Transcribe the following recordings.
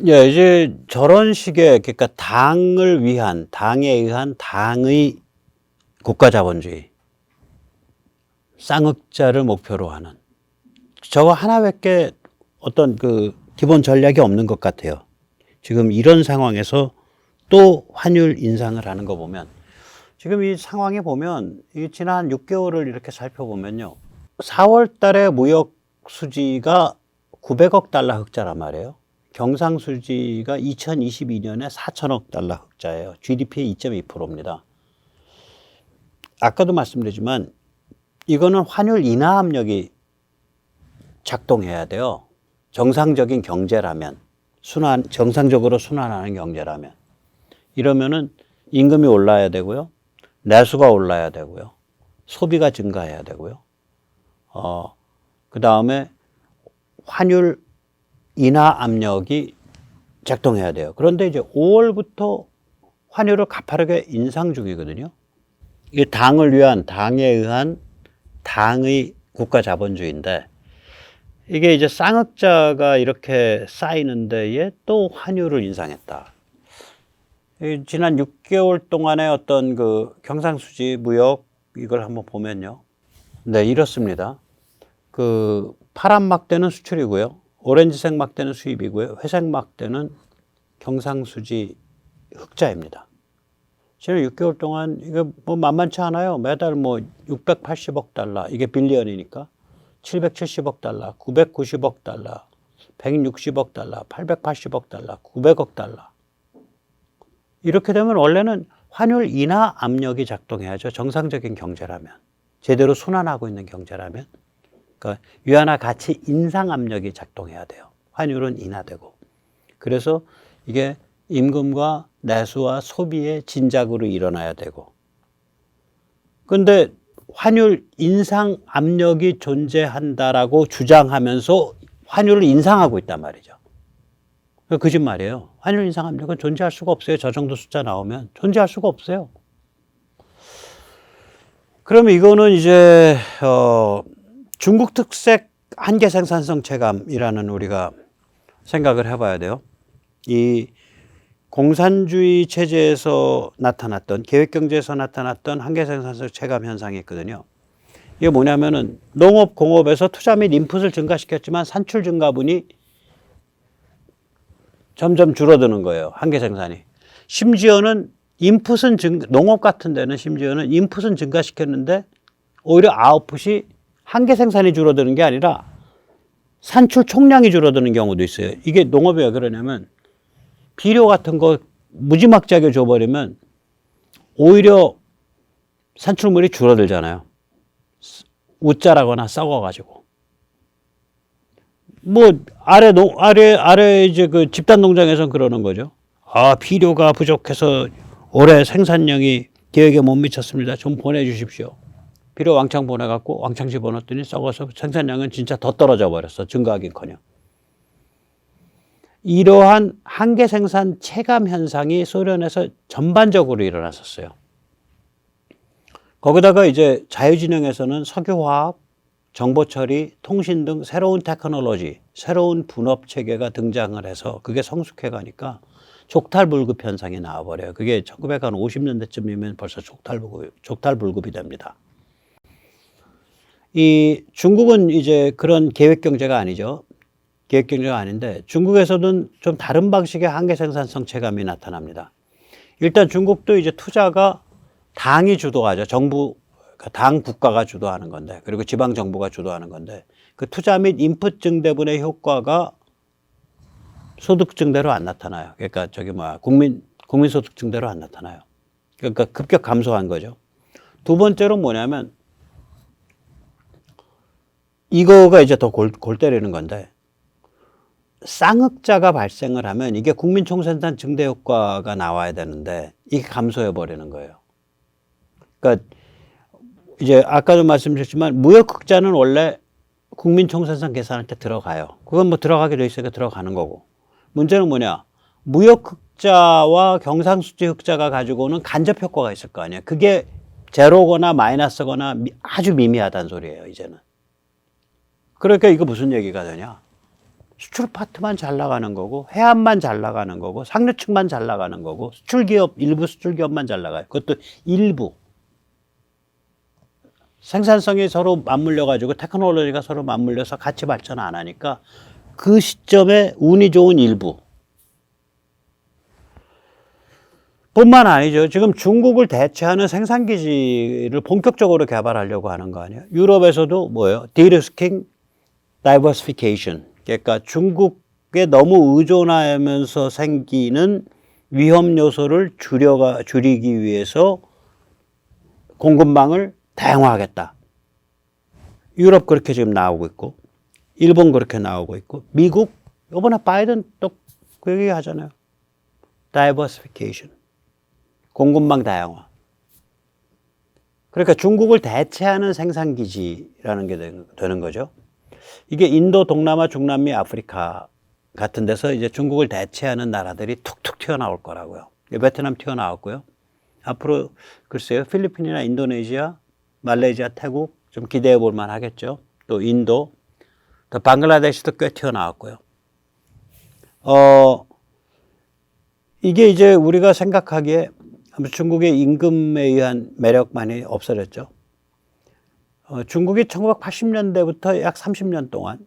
예, 이제 저런 식의, 그러니까 당을 위한, 당에 의한 당의 국가자본주의, 쌍흑자를 목표로 하는 저거 하나밖에 어떤 그 기본 전략이 없는 것 같아요. 지금 이런 상황에서 또 환율 인상을 하는 거 보면 지금 이 상황에 보면 이 지난 6개월을 이렇게 살펴보면요. 4월 달에 무역 수지가 900억 달러 흑자란 말이에요. 경상 수지가 2022년에 4천억 달러 흑자예요. GDP의 2.2%입니다. 아까도 말씀드리지만 이거는 환율 인하 압력이 작동해야 돼요. 정상적인 경제라면, 정상적으로 순환하는 경제라면. 이러면은 임금이 올라야 되고요. 내수가 올라야 되고요. 소비가 증가해야 되고요. 그 다음에 환율 인하 압력이 작동해야 돼요. 그런데 이제 5월부터 환율을 가파르게 인상 중이거든요. 이게 당을 위한, 당에 의한 당의 국가 자본주의인데 이게 이제 쌍흑자가 이렇게 쌓이는 데에 또 환율을 인상했다. 지난 6개월 동안의 어떤 그 경상수지 무역 이걸 한번 보면요. 네, 이렇습니다. 그 파란 막대는 수출이고요. 오렌지색 막대는 수입이고요. 회색 막대는 경상수지 흑자입니다. 지난 6개월 동안 이게 뭐 만만치 않아요. 매달 뭐 680억 달러, 이게 빌리언이니까 770억 달러, 990억 달러, 160억 달러, 880억 달러, 900억 달러. 이렇게 되면 원래는 환율 인하 압력이 작동해야죠. 정상적인 경제라면. 제대로 순환하고 있는 경제라면. 그러니까 위안화 가치 인상 압력이 작동해야 돼요. 환율은 인하되고. 그래서 이게 임금과 내수와 소비의 진작으로 일어나야 되고. 그런데 환율 인상 압력이 존재한다라고 주장하면서 환율을 인상하고 있단 말이죠. 거짓말이에요. 환율 인상 압력은 존재할 수가 없어요. 저 정도 숫자 나오면 존재할 수가 없어요. 그러면 이거는 이제 중국 특색 한계 생산성 체감이라는 우리가 생각을 해봐야 돼요. 이 공산주의 체제에서 나타났던, 계획경제에서 나타났던 한계 생산성 체감 현상이 있거든요. 이게 뭐냐면은 농업, 공업에서 투자 및 인풋을 증가시켰지만 산출 증가분이 점점 줄어드는 거예요. 한계 생산이. 심지어는 인풋은 농업 같은 데는 심지어는 인풋은 증가시켰는데 오히려 아웃풋이 한계 생산이 줄어드는 게 아니라 산출 총량이 줄어드는 경우도 있어요. 이게 농업이 왜 그러냐면 비료 같은 거 무지막지하게 줘버리면 오히려 산출물이 줄어들잖아요. 웃자라거나 썩어가지고. 뭐, 아래 이제 그 집단 농장에서는 그러는 거죠. 아, 비료가 부족해서 올해 생산량이 계획에 못 미쳤습니다. 좀 보내주십시오. 비료 왕창 보내갖고 왕창 집어넣었더니 썩어서 생산량은 진짜 더 떨어져 버렸어. 증가하긴커녕. 이러한 한계 생산 체감 현상이 소련에서 전반적으로 일어났었어요. 거기다가 이제 자유진영에서는 석유화학, 정보처리, 통신 등 새로운 테크놀로지, 새로운 분업 체계가 등장을 해서 그게 성숙해 가니까 족탈불급 현상이 나와버려요. 그게 1950년대쯤이면 벌써 족탈불급이 됩니다. 이 중국은 이제 그런 계획경제가 아니죠. 계획경제가 아닌데 중국에서는 좀 다른 방식의 한계 생산성 체감이 나타납니다. 일단 중국도 이제 투자가 당이 주도하죠. 정부, 당 국가가 주도하는 건데, 그리고 지방 정부가 주도하는 건데, 그 투자 및 인풋 증대분의 효과가 소득 증대로 안 나타나요. 그러니까 국민 소득 증대로 안 나타나요. 그러니까 급격 감소한 거죠. 두 번째로 뭐냐면 이거가 이제 더 골 때리는 건데, 쌍흑자가 발생을 하면 이게 국민 총생산 증대 효과가 나와야 되는데 이게 감소해 버리는 거예요. 그러니까 이제 아까도 말씀드렸지만 무역 흑자는 원래 국민 총생산 계산할 때 들어가요. 그건 뭐 들어가게 돼 있으니까 들어가는 거고. 문제는 뭐냐? 무역 흑자와 경상수지 흑자가 가지고 오는 간접 효과가 있을 거 아니에요. 그게 제로거나 마이너스거나 아주 미미하다는 소리예요, 이제는. 그러니까 이거 무슨 얘기가 되냐? 수출 파트만 잘 나가는 거고, 해안만 잘 나가는 거고, 상류층만 잘 나가는 거고, 수출 기업, 일부 수출 기업만 잘 나가요. 그것도 일부. 생산성이 서로 맞물려 가지고 테크놀로지가 서로 맞물려서 같이 발전 안 하니까 그 시점에 운이 좋은 일부. 뿐만 아니죠. 지금 중국을 대체하는 생산기지를 본격적으로 개발하려고 하는 거 아니에요? 유럽에서도 뭐예요? 디리스킹, 다이버시피케이션. 그러니까 중국에 너무 의존하면서 생기는 위험 요소를 줄이기 위해서 공급망을 다양화하겠다. 유럽 그렇게 지금 나오고 있고, 일본 그렇게 나오고 있고, 미국, 이번에 바이든 또 그 얘기 하잖아요. 다이버시피케이션. 공급망 다양화. 그러니까 중국을 대체하는 생산기지라는 게 되는 거죠. 이게 인도, 동남아, 중남미, 아프리카 같은 데서 이제 중국을 대체하는 나라들이 툭툭 튀어나올 거라고요. 베트남 튀어나왔고요. 앞으로 글쎄요, 필리핀이나 인도네시아, 말레이시아, 태국 좀 기대해 볼 만 하겠죠. 또 인도, 또 방글라데시도 꽤 튀어나왔고요. 이게 이제 우리가 생각하기에 중국의 임금에 의한 매력만이 없어졌죠. 중국이 1980년대부터 약 30년 동안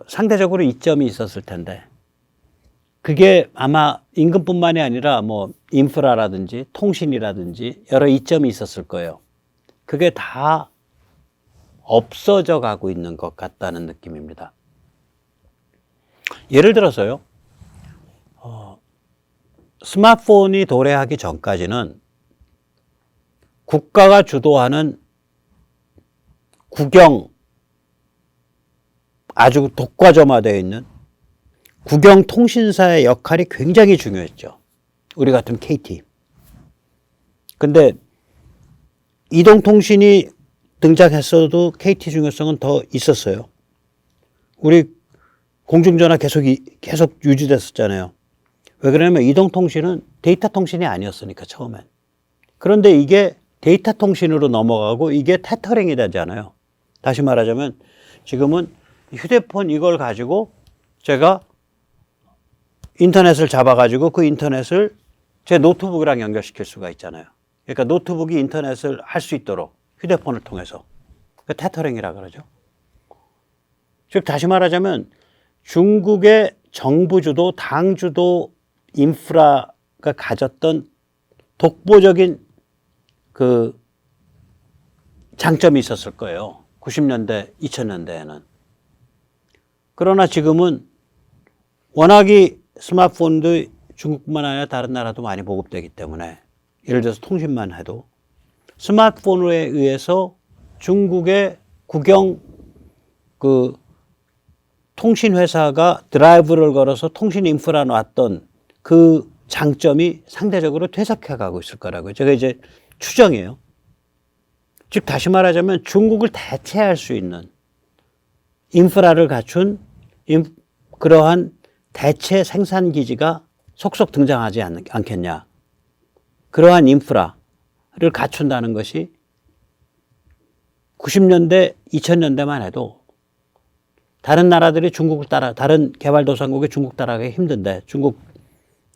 상대적으로 이점이 있었을 텐데 그게 아마 임금뿐만이 아니라 뭐 인프라라든지 통신이라든지 여러 이점이 있었을 거예요. 그게 다 없어져 가고 있는 것 같다는 느낌입니다. 예를 들어서요. 스마트폰이 도래하기 전까지는 국가가 주도하는 국영, 아주 독과점화되어 있는 국영통신사의 역할이 굉장히 중요했죠. 우리 같은 KT. 근데 이동통신이 등장했어도 KT 중요성은 더 있었어요. 우리 공중전화 계속 유지됐었잖아요. 왜 그러냐면 이동통신은 데이터 통신이 아니었으니까 처음엔. 그런데 이게 데이터 통신으로 넘어가고 이게 테터링이 되잖아요. 다시 말하자면 지금은 휴대폰 이걸 가지고 제가 인터넷을 잡아가지고 그 인터넷을 제 노트북이랑 연결시킬 수가 있잖아요. 그러니까 노트북이 인터넷을 할 수 있도록 휴대폰을 통해서. 그 테터링이라 그러죠. 즉 다시 말하자면 중국의 정부주도, 당주도 인프라가 가졌던 독보적인 그 장점이 있었을 거예요. 90년대, 2000년대에는. 그러나 지금은 워낙이 스마트폰도 중국뿐만 아니라 다른 나라도 많이 보급되기 때문에 예를 들어서 통신만 해도 스마트폰에 의해서 중국의 국영 그 통신회사가 드라이브를 걸어서 통신 인프라 놨던 그 장점이 상대적으로 퇴색해 가고 있을 거라고요. 제가 이제 추정이에요. 즉 다시 말하자면 중국을 대체할 수 있는 인프라를 갖춘 그러한 대체 생산 기지가 속속 등장하지 않겠냐. 그러한 인프라를 갖춘다는 것이 90년대, 2000년대만 해도 다른 나라들이 중국을 다른 개발도상국이 중국 따라가기 힘든데 중국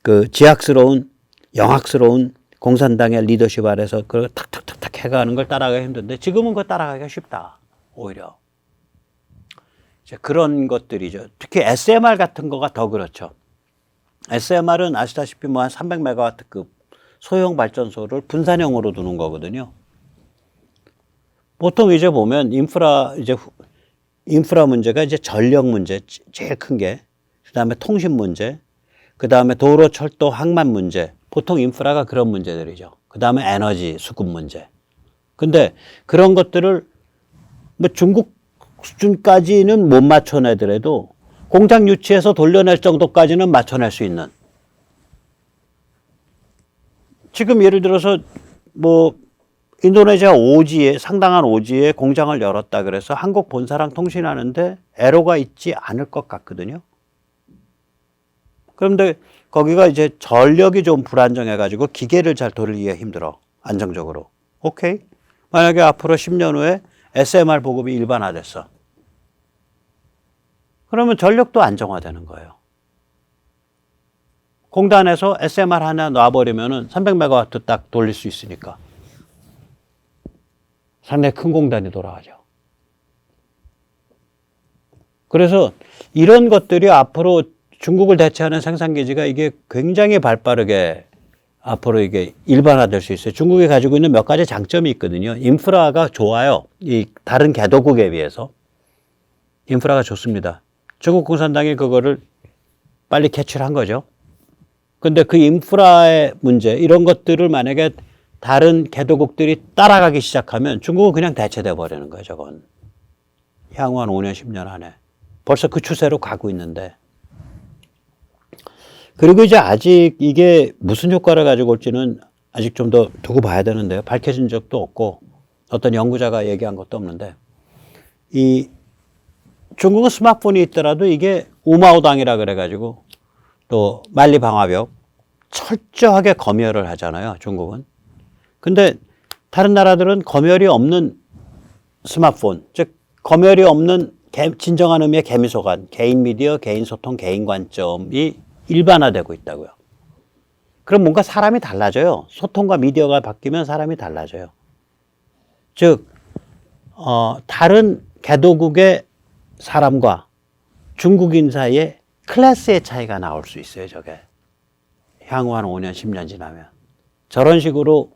그 지학스러운, 영학스러운 공산당의 리더십 아래서 그걸 탁탁탁탁 해가는 걸 따라가기 힘든데 지금은 그거 따라가기가 쉽다. 오히려. 이제 그런 것들이죠. 특히 SMR 같은 거가 더 그렇죠. SMR은 아시다시피 뭐 한 300메가와트급 소형 발전소를 분산형으로 두는 거거든요. 보통 이제 보면 인프라 문제가 이제 전력 문제, 제일 큰 게, 그 다음에 통신 문제, 그 다음에 도로, 철도, 항만 문제, 보통 인프라가 그런 문제들이죠. 그 다음에 에너지 수급 문제. 근데 그런 것들을 뭐 중국 수준까지는 못 맞춰내더라도 공장 유치해서 돌려낼 정도까지는 맞춰낼 수 있는. 지금 예를 들어서 뭐 인도네시아 오지에 상당한 오지에 공장을 열었다 그래서 한국 본사랑 통신하는데 애로가 있지 않을 것 같거든요. 그런데 거기가 이제 전력이 좀 불안정해가지고 기계를 잘 돌리기가 힘들어. 안정적으로. 오케이. 만약에 앞으로 10년 후에 SMR 보급이 일반화됐어. 그러면 전력도 안정화되는 거예요. 공단에서 SMR 하나 놔버리면은 300메가와트 딱 돌릴 수 있으니까. 상당히 큰 공단이 돌아가죠. 그래서 이런 것들이 앞으로 중국을 대체하는 생산기지가 이게 굉장히 발빠르게 앞으로 이게 일반화될 수 있어요. 중국이 가지고 있는 몇 가지 장점이 있거든요. 인프라가 좋아요. 이 다른 개도국에 비해서. 인프라가 좋습니다. 중국 공산당이 그거를 빨리 캐치를 한 거죠. 근데 그 인프라의 문제, 이런 것들을 만약에 다른 개도국들이 따라가기 시작하면 중국은 그냥 대체돼 버리는 거예요, 저건. 향후 한 5년, 10년 안에. 벌써 그 추세로 가고 있는데. 그리고 이제 아직 이게 무슨 효과를 가지고 올지는 아직 좀 더 두고 봐야 되는데요. 밝혀진 적도 없고 어떤 연구자가 얘기한 것도 없는데, 이 중국은 스마트폰이 있더라도 이게 우마오당이라 그래가지고 또 만리방화벽 철저하게 검열을 하잖아요, 중국은. 근데 다른 나라들은 검열이 없는 스마트폰, 즉 검열이 없는 진정한 의미의 개미소관, 개인 미디어, 개인 소통, 개인 관점이 일반화되고 있다고요. 그럼 뭔가 사람이 달라져요. 소통과 미디어가 바뀌면 사람이 달라져요. 즉 다른 개도국의 사람과 중국인 사이에 클래스의 차이가 나올 수 있어요, 저게. 향후 한 5년, 10년 지나면. 저런 식으로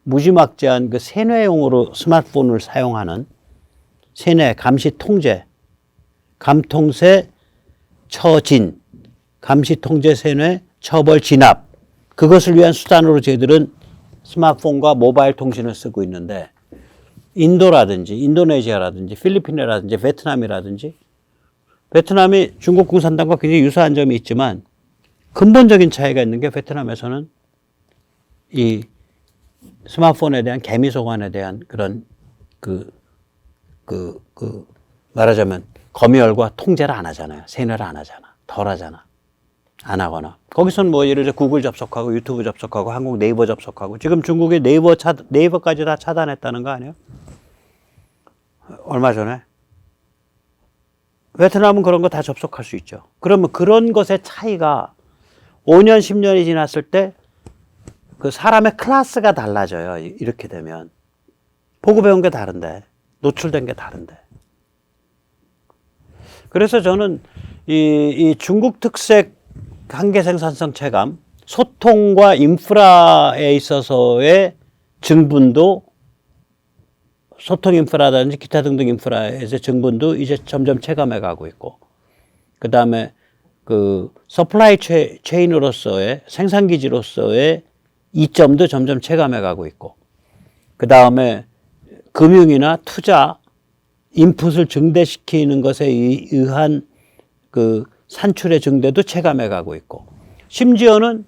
무지막지한 그 세뇌용으로 스마트폰을 사용하는 세뇌, 감시 통제, 감통세, 처진, 감시 통제, 세뇌, 처벌, 진압. 그것을 위한 수단으로 저희들은 스마트폰과 모바일 통신을 쓰고 있는데, 인도라든지 인도네시아라든지 필리핀이라든지 베트남이라든지, 베트남이 중국 공산당과 굉장히 유사한 점이 있지만 근본적인 차이가 있는 게, 베트남에서는 이 스마트폰에 대한 개미소관에 대한 그런 말하자면 검열과 통제를 안 하잖아요. 세뇌를 안 하잖아. 덜 하잖아. 안 하거나. 거기서는 뭐 예를 들어 구글 접속하고 유튜브 접속하고 한국 네이버 접속하고, 지금 중국의 네이버까지 다 차단했다는 거 아니에요? 얼마 전에. 베트남은 그런 거 다 접속할 수 있죠. 그러면 그런 것의 차이가 5년, 10년이 지났을 때 그 사람의 클래스가 달라져요. 이렇게 되면. 보고 배운 게 다른데, 노출된 게 다른데. 그래서 저는 이 중국 특색 한계 생산성 체감, 소통과 인프라에 있어서의 증분도, 소통 인프라라든지 기타 등등 인프라에서 증분도 이제 점점 체감해 가고 있고, 그 다음에 그 서플라이 체인으로서의 생산기지로서의 이점도 점점 체감해 가고 있고, 그 다음에 금융이나 투자, 인풋을 증대시키는 것에 의한 그 산출의 증대도 체감해 가고 있고, 심지어는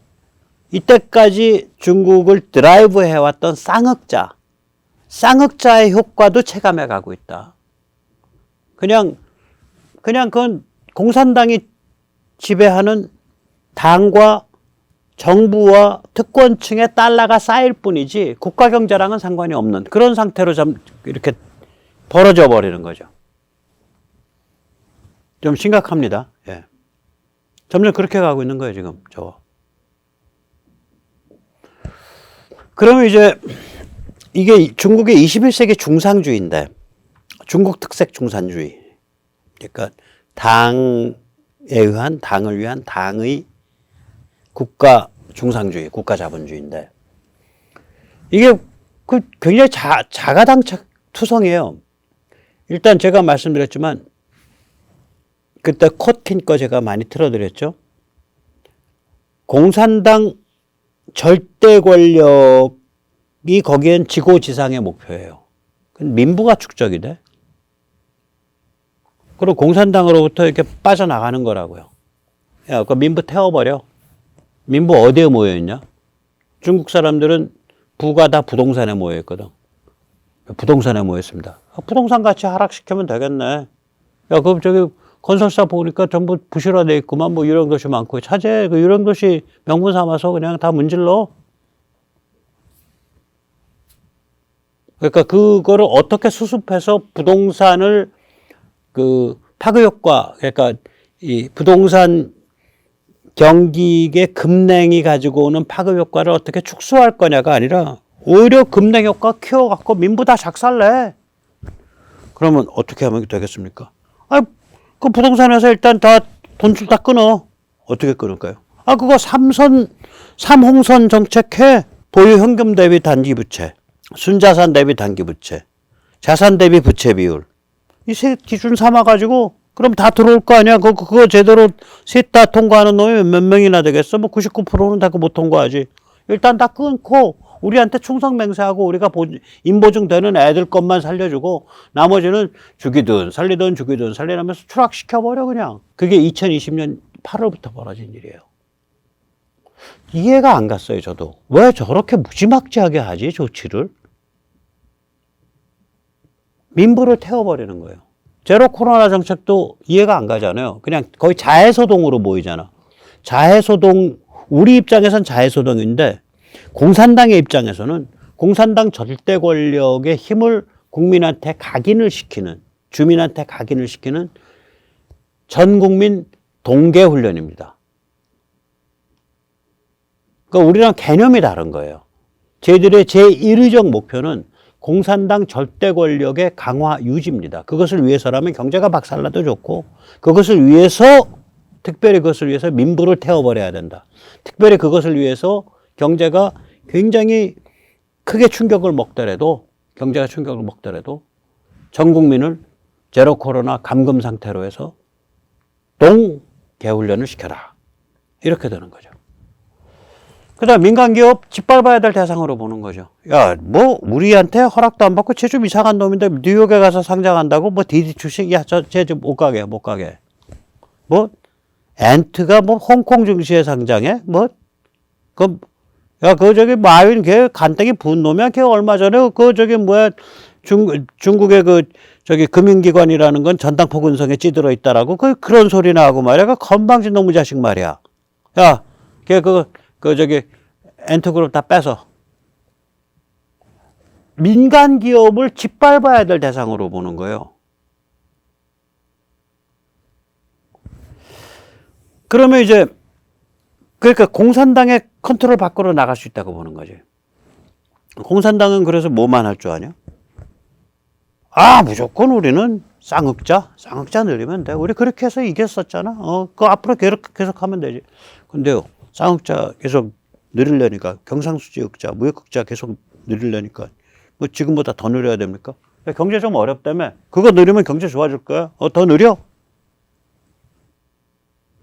이때까지 중국을 드라이브 해왔던 쌍흑자의 효과도 체감해 가고 있다. 그냥 그건 공산당이 지배하는 당과 정부와 특권층의 달러가 쌓일 뿐이지 국가 경제랑은 상관이 없는 그런 상태로 좀 이렇게 벌어져 버리는 거죠. 좀 심각합니다. 예. 점점 그렇게 가고 있는 거예요, 지금 저거. 그러면 이제 이게 중국의 21세기 중상주의인데, 중국 특색 중산주의. 그러니까 당을 위한 당의 국가 중상주의, 국가 자본주의인데, 이게 굉장히 자가당착 투성이에요. 일단 제가 말씀드렸지만, 그때 코틴 거 제가 많이 틀어드렸죠. 공산당 절대 권력이 거기엔 지고지상의 목표예요. 민부가 축적이 돼. 그리고 공산당으로부터 이렇게 빠져나가는 거라고요. 야, 그 민부 태워버려. 민부 어디에 모여있냐? 중국 사람들은 부가 다 부동산에 모여있거든. 부동산에 모였습니다. 부동산 가치 하락시키면 되겠네. 야, 그럼 저기 건설사 보니까 전부 부실화돼 있구만. 뭐 유령도시 많고. 차제 그 유령도시 명분 삼아서 그냥 다 문질러. 그러니까 그거를 어떻게 수습해서 부동산을 그 파급 효과, 그러니까 이 부동산 경기의 급냉이 가지고 오는 파급 효과를 어떻게 축소할 거냐가 아니라 오히려 급냉 효과 키워갖고 민부 다 작살내. 그러면 어떻게 하면 되겠습니까? 그 부동산 회사 일단 다 돈줄 다 끊어. 어떻게 끊을까요? 그거 삼홍선 정책해. 보유 현금 대비 단기 부채, 순자산 대비 단기 부채, 자산 대비 부채 비율. 이 세 기준 삼아가지고 그럼 다 들어올 거 아니야? 그거 제대로 셋 다 통과하는 놈이 몇 명이나 되겠어? 뭐 99%는 다 못 통과하지. 일단 다 끊고 우리한테 충성 맹세하고 우리가 인보증 되는 애들 것만 살려주고 나머지는 죽이든 살리라면서 추락시켜버려 그냥. 그게 2020년 8월부터 벌어진 일이에요. 이해가 안 갔어요 저도. 왜 저렇게 무지막지하게 하지 조치를? 민부를 태워버리는 거예요. 제로 코로나 정책도 이해가 안 가잖아요. 그냥 거의 자해소동으로 보이잖아. 자해소동, 우리 입장에선 자해소동인데 공산당의 입장에서는 공산당 절대 권력의 힘을 국민한테 각인을 시키는, 주민한테 각인을 시키는 전 국민 동계 훈련입니다. 그러니까 우리랑 개념이 다른 거예요. 저희들의 제1의적 목표는 공산당 절대 권력의 강화 유지입니다. 그것을 위해서라면 경제가 박살나도 좋고, 그것을 위해서, 특별히 그것을 위해서 민부를 태워버려야 된다. 특별히 그것을 위해서 경제가 굉장히 크게 충격을 먹더라도, 경제가 충격을 먹더라도 전 국민을 제로 코로나 감금 상태로 해서 동계훈련을 시켜라. 이렇게 되는 거죠. 그 다음 민간기업 짓밟아야 될 대상으로 보는 거죠. 야, 뭐 우리한테 허락도 안 받고 쟤 좀 이상한 놈인데 뉴욕에 가서 상장한다고 뭐 디디 주식, 야, 쟤 좀 못 가게. 뭐 엔트가 뭐 홍콩 증시에 상장해? 뭐 야, 저기 마윈 걔 간땡이 부은 놈이야. 걔 얼마 전에 저기 뭐야 중국의 저기 금융기관이라는 건 전당포 근성에 찌들어 있다라고 그런 소리나 하고 말이야. 그 건방진 놈의 자식 말이야. 야, 걔 저기 엔트그룹 다 빼서 민간 기업을 짓밟아야 될 대상으로 보는 거예요. 그러면 이제 그러니까 공산당의 컨트롤 밖으로 나갈 수 있다고 보는 거지. 공산당은 그래서 뭐만 할 줄 아냐? 무조건 우리는 쌍흑자 늘리면 돼. 우리 그렇게 해서 이겼었잖아. 그 앞으로 계속 하면 되지. 근데요, 쌍흑자 계속 늘리려니까, 경상수지 흑자, 무역흑자 계속 늘리려니까, 뭐 지금보다 더 늘려야 됩니까? 경제 좀 어렵다며. 그거 늘리면 경제 좋아질 거야? 더 느려?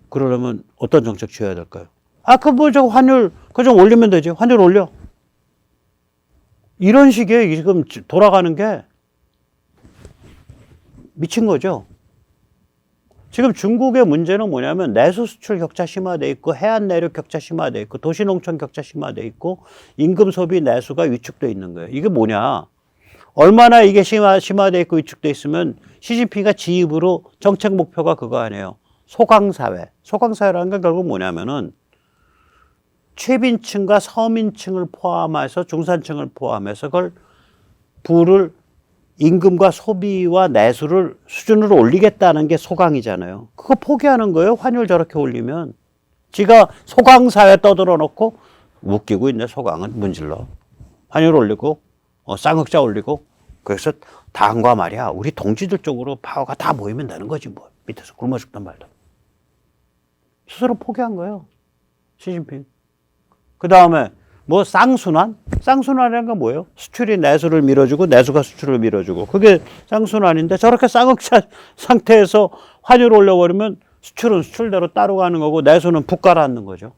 그러려면 어떤 정책 취해야 될까요? 저 환율, 그거 좀 올리면 되지. 환율 올려. 이런 식의 지금 돌아가는 게 미친 거죠. 지금 중국의 문제는 뭐냐면 내수 수출 격차 심화돼 있고 해안 내륙 격차 심화돼 있고 도시 농촌 격차 심화돼 있고 임금 소비 내수가 위축돼 있는 거예요. 이게 뭐냐? 얼마나 이게 심화돼 있고 위축돼 있으면 시진핑이가 지 입으로 정책 목표가 그거 아니에요. 소강사회. 소강사회라는 건 결국 뭐냐면은 최빈층과 서민층을 포함해서 중산층을 포함해서 그걸 부를 임금과 소비와 내수를 수준으로 올리겠다는 게 소강이잖아요. 그거 포기하는 거예요. 환율 저렇게 올리면. 지가 소강사회 떠들어 놓고 웃기고 있네. 소강은 문질러. 환율 올리고 쌍흑자 올리고 그래서 당과 말이야. 우리 동지들 쪽으로 파워가 다 모이면 되는 거지 뭐. 밑에서 굶어 죽단 말도. 스스로 포기한 거예요. 시진핑. 그 다음에 뭐 쌍순환? 쌍순환이라는 건 뭐예요? 수출이 내수를 밀어주고 내수가 수출을 밀어주고 그게 쌍순환인데 저렇게 쌍흑자 상태에서 환율을 올려버리면 수출은 수출대로 따라가는 거고 내수는 붓가라앉는 거죠.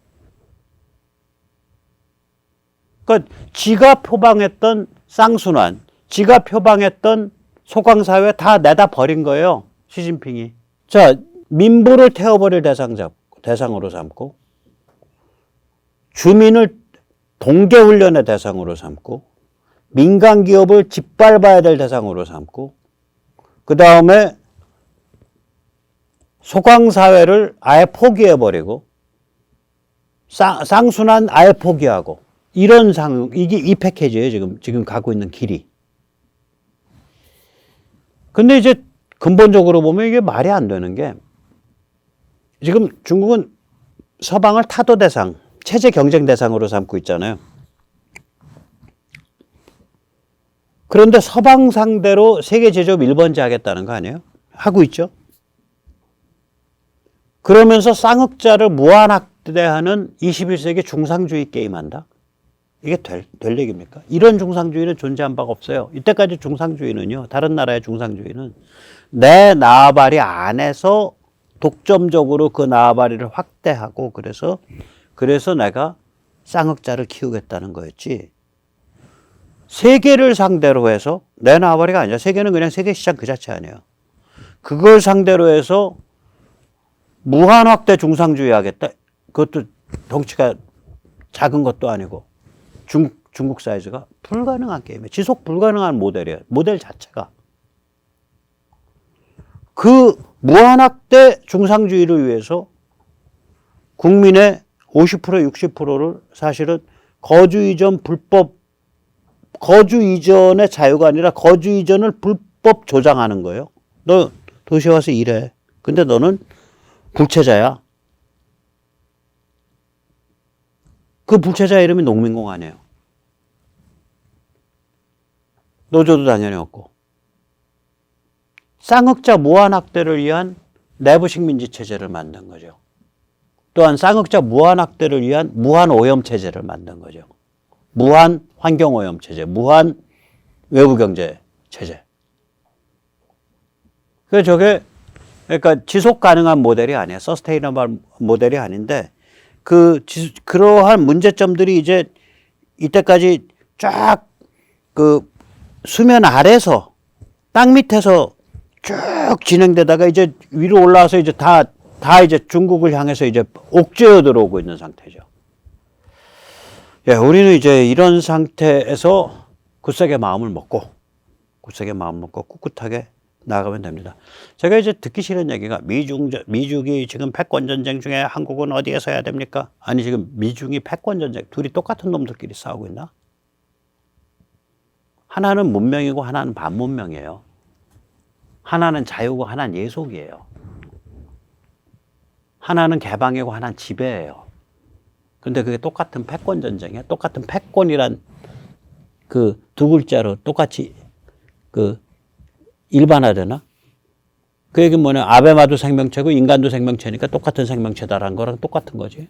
그러니까 지가 표방했던 쌍순환, 지가 표방했던 소강사회 다 내다 버린 거예요. 시진핑이. 자, 민부를 태워버릴 대상으로 삼고 주민을 동계훈련의 대상으로 삼고 민간기업을 짓밟아야 될 대상으로 삼고 그 다음에 소강사회를 아예 포기해버리고 쌍순환 아예 포기하고 이런 이게 이 패키지예요. 지금 가고 있는 길이. 근데 이제 근본적으로 보면 이게 말이 안 되는 게 지금 중국은 서방을 타도 대상, 체제 경쟁 대상으로 삼고 있잖아요. 그런데 서방 상대로 세계 제조업 1번째 하겠다는 거 아니에요? 하고 있죠. 그러면서 쌍흑자를 무한확대하는 21세기 중상주의 게임한다? 이게 될 얘기입니까? 이런 중상주의는 존재한 바가 없어요. 이때까지 중상주의는요, 다른 나라의 중상주의는 내 나아바리 안에서 독점적으로 그 나아바리를 확대하고 그래서 내가 쌍흑자를 키우겠다는 거였지. 세계를 상대로 해서 내 나아바리가 아니라 세계는 그냥 세계 시장 그 자체 아니에요. 그걸 상대로 해서 무한 확대 중상주의 하겠다. 그것도 덩치가 작은 것도 아니고 중국 사이즈가 불가능한 게임이에요. 지속 불가능한 모델이에요. 모델 자체가. 그 무한 확대 중상주의를 위해서 국민의 50% 60%를 사실은 거주 이전의 자유가 아니라 거주 이전을 불법 조장하는 거예요. 너 도시에 와서 일해. 근데 너는 불체자야. 그 불체자 이름이 농민공 아니에요. 노조도 당연히 없고. 쌍흑자 무한확대를 위한 내부식 민주체제를 만든 거죠. 또한 쌍흑자 무한확대를 위한 무한오염체제를 만든 거죠. 무한 환경오염체제, 무한 외부경제체제. 그래서 저게 그러니까 지속 가능한 모델이 아니에요. 서스테이너블 모델이 아닌데 그러한 문제점들이 이제 이때까지 쫙 그 수면 아래서 땅 밑에서 쭉 진행되다가 이제 위로 올라와서 이제 다 이제 중국을 향해서 이제 옥죄어 들어오고 있는 상태죠. 예, 우리는 이제 이런 상태에서 굳세게 마음을 먹고 꿋꿋하게 나아가면 됩니다. 제가 이제 듣기 싫은 얘기가 미중이 지금 패권 전쟁 중에 한국은 어디에 서야 됩니까? 아니 지금 미중이 패권 전쟁 둘이 똑같은 놈들끼리 싸우고 있나? 하나는 문명이고 하나는 반문명이에요. 하나는 자유고 하나는 예속이에요. 하나는 개방이고 하나는 지배예요. 근데 그게 똑같은 패권 전쟁이에요. 똑같은 패권이란 그 두 글자로 똑같이 그 일반화되나? 그 얘기는 뭐냐? 아베마도 생명체고 인간도 생명체니까 똑같은 생명체다라는 거랑 똑같은 거지.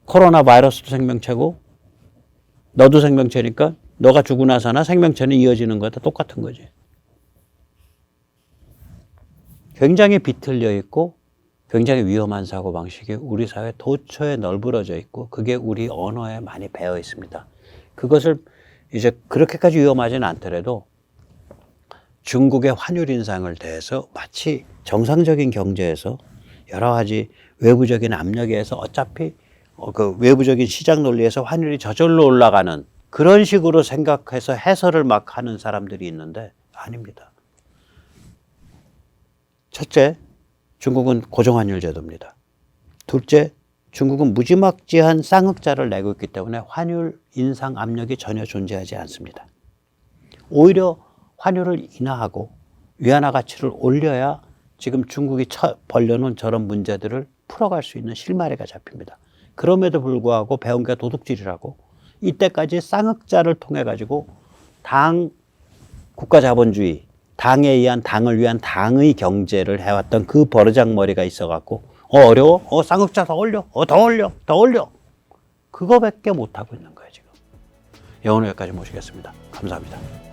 코로나 바이러스도 생명체고 너도 생명체니까 너가 죽고 나서나 생명체는 이어지는 거다 똑같은 거지. 굉장히 비틀려 있고 굉장히 위험한 사고방식이 우리 사회 도처에 널브러져 있고 그게 우리 언어에 많이 배어 있습니다. 그것을 이제 그렇게까지 위험하지는 않더라도 중국의 환율 인상을 대해서 마치 정상적인 경제에서 여러 가지 외부적인 압력에 의해서 어차피 그 외부적인 시장 논리에서 환율이 저절로 올라가는 그런 식으로 생각해서 해설을 막 하는 사람들이 있는데 아닙니다. 첫째, 중국은 고정환율 제도입니다. 둘째, 중국은 무지막지한 쌍흑자를 내고 있기 때문에 환율 인상 압력이 전혀 존재하지 않습니다. 오히려 환율을 인하하고 위안화 가치를 올려야 지금 중국이 벌려놓은 저런 문제들을 풀어갈 수 있는 실마리가 잡힙니다. 그럼에도 불구하고 배운 게 도둑질이라고 이때까지 쌍흑자를 통해 가지고 국가자본주의, 당에 의한 당을 위한 당의 경제를 해왔던 그 버르장머리가 있어갖고 어려워? 쌍흑자 더 올려? 더 올려? 그거밖에 못하고 있는 거예요 지금. 오늘 여기까지 모시겠습니다. 감사합니다.